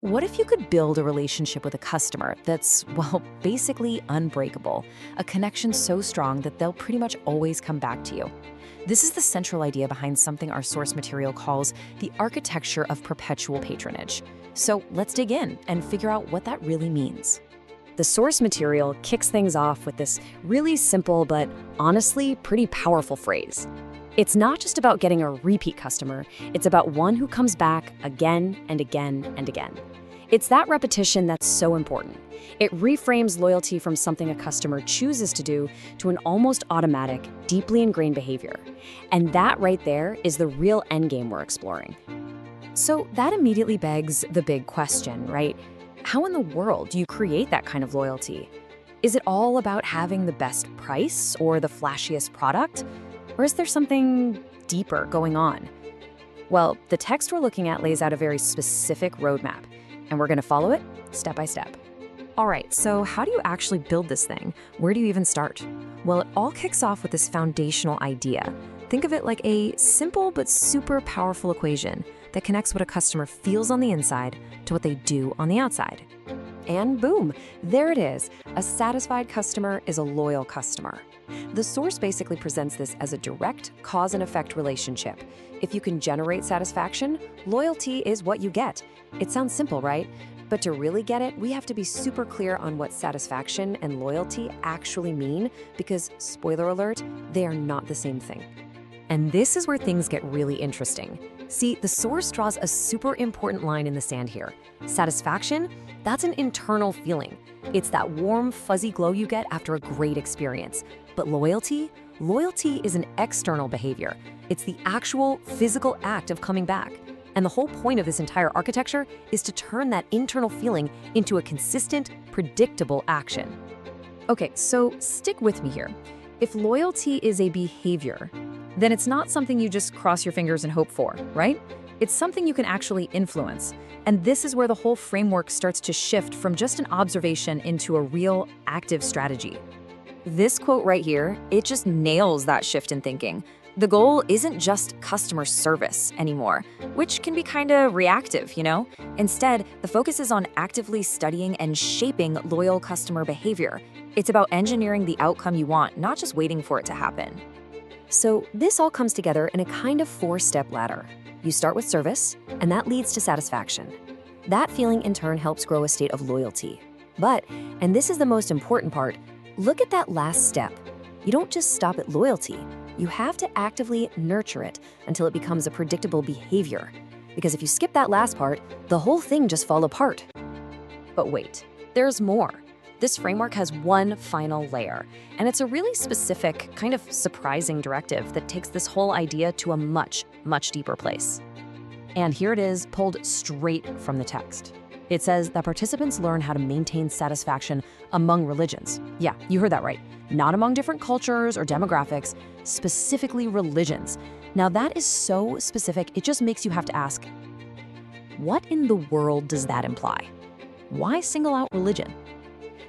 What if you could build a relationship with a customer that's, well, basically unbreakable? A connection so strong that they'll pretty much always come back to you. This is the central idea behind something our source material calls the architecture of perpetual patronage. So let's dig in and figure out what that really means. The source material kicks things off with this really simple but honestly pretty powerful phrase. It's not just about getting a repeat customer, it's about one who comes back again and again and again. It's that repetition that's so important. It reframes loyalty from something a customer chooses to do to an almost automatic, deeply ingrained behavior. And that right there is the real endgame we're exploring. So that immediately begs the big question, right? How in the world do you create that kind of loyalty? Is it all about having the best price or the flashiest product? Or is there something deeper going on? Well, the text we're looking at lays out a very specific roadmap, and we're going to follow it step by step. All right, so how do you actually build this thing? Where do you even start? Well, it all kicks off with this foundational idea. Think of it like a simple but super powerful equation that connects what a customer feels on the inside to what they do on the outside. And boom, there it is. A satisfied customer is a loyal customer. The source basically presents this as a direct cause and effect relationship. If you can generate satisfaction, loyalty is what you get. It sounds simple, right? But to really get it, we have to be super clear on what satisfaction and loyalty actually mean because, spoiler alert, they are not the same thing. And this is where things get really interesting. See, the source draws a super important line in the sand here. Satisfaction, that's an internal feeling. It's that warm, fuzzy glow you get after a great experience. But loyalty? Loyalty is an external behavior. It's the actual physical act of coming back. And the whole point of this entire architecture is to turn that internal feeling into a consistent, predictable action. Okay, so stick with me here. If loyalty is a behavior, then it's not something you just cross your fingers and hope for, right? It's something you can actually influence. And this is where the whole framework starts to shift from just an observation into a real active strategy. This quote right here, it just nails that shift in thinking. The goal isn't just customer service anymore, which can be kind of reactive, you know? Instead, the focus is on actively studying and shaping loyal customer behavior. It's about engineering the outcome you want, not just waiting for it to happen. So this all comes together in a kind of four-step ladder. You start with service, and that leads to satisfaction. That feeling in turn helps grow a state of loyalty. But, and this is the most important part, look at that last step. You don't just stop at loyalty. You have to actively nurture it until it becomes a predictable behavior. Because if you skip that last part, the whole thing just falls apart. But wait, there's more. This framework has one final layer, and it's a really specific, kind of surprising directive that takes this whole idea to a much, much deeper place. And here it is, pulled straight from the text. It says that participants learn how to maintain satisfaction among religions. Yeah, you heard that right. Not among different cultures or demographics, specifically religions. Now that is so specific, it just makes you have to ask, what in the world does that imply? Why single out religion?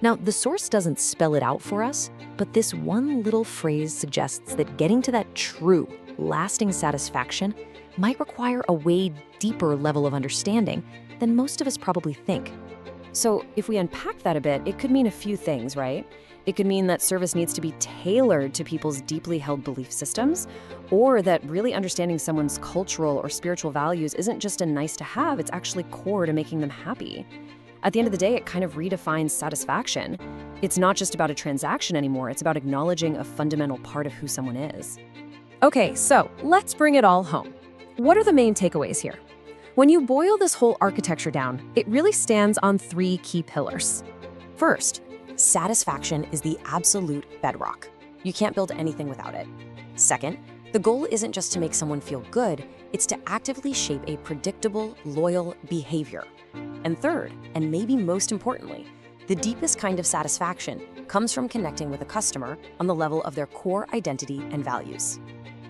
Now, the source doesn't spell it out for us, but this one little phrase suggests that getting to that true, lasting satisfaction might require a way deeper level of understanding than most of us probably think. So if we unpack that a bit, it could mean a few things, right? It could mean that service needs to be tailored to people's deeply held belief systems, or that really understanding someone's cultural or spiritual values isn't just a nice to have, it's actually core to making them happy. At the end of the day, it kind of redefines satisfaction. It's not just about a transaction anymore, it's about acknowledging a fundamental part of who someone is. Okay, so let's bring it all home. What are the main takeaways here? When you boil this whole architecture down, it really stands on three key pillars. First, satisfaction is the absolute bedrock. You can't build anything without it. Second, the goal isn't just to make someone feel good, it's to actively shape a predictable, loyal behavior. And third, and maybe most importantly, the deepest kind of satisfaction comes from connecting with a customer on the level of their core identity and values.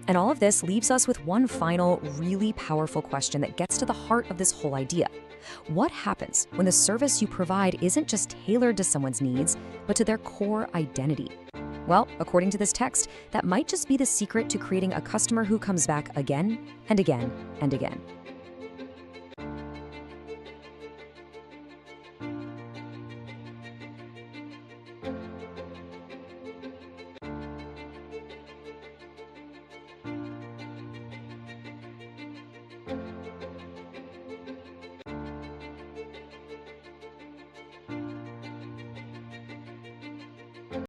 And all of this leaves us with one final, really powerful question that gets to the heart of this whole idea. What happens when the service you provide isn't just tailored to someone's needs, but to their core identity? Well, according to this text, that might just be the secret to creating a customer who comes back again and again and again.